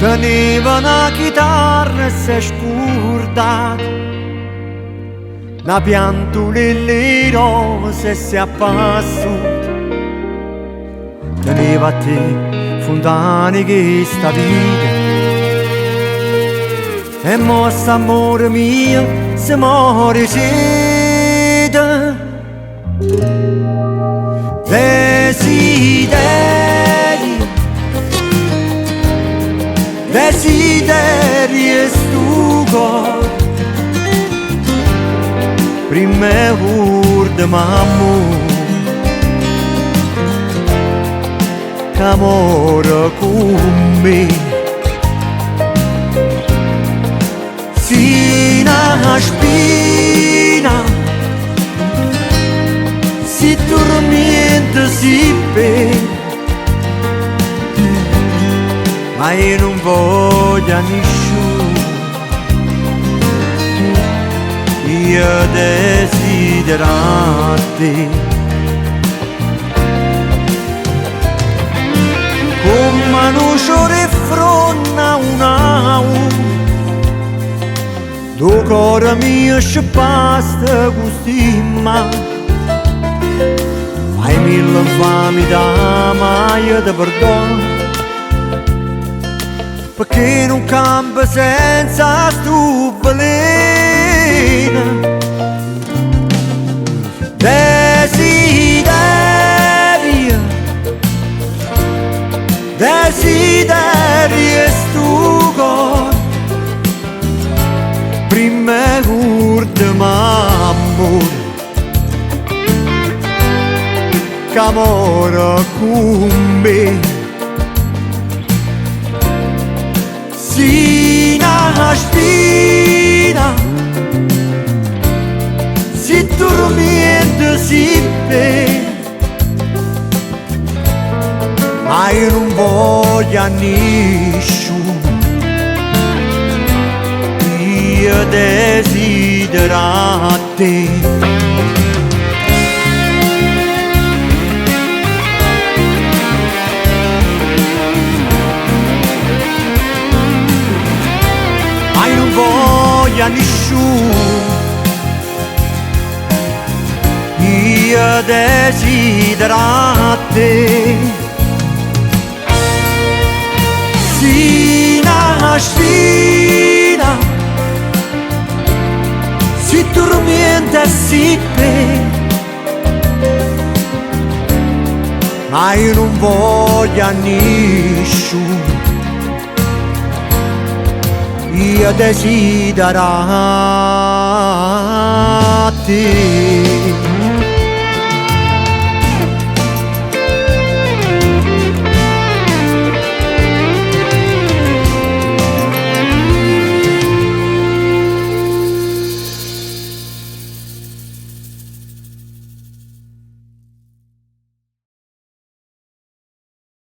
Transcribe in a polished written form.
Teneva una chitarra e si è scordata, una piantolella rosa e si è appassuta. Teneva a te fontane che sta vita, e mossa amore mio se muore sete. Desideri e stu cor, prima urda mamma, che amore con me. Sina spina, si dormiente si bene, ma io non voglio nessuno, io desidero te. Come non c'è fronna una do cuore mio ci basta costima, hai mille infami da maia di perdono, perché non cambia senza stu veleno. Desideri e stu cor, prima urda m'amore, che amore con me. Sina spina, si dormiente si bene, ma io non voglio nessuno, io desidero te. Ma io non voglio nessuno, io desidero te. Sina spina, si dormiente si bene, ma io non voglio nessuno, io desidero te.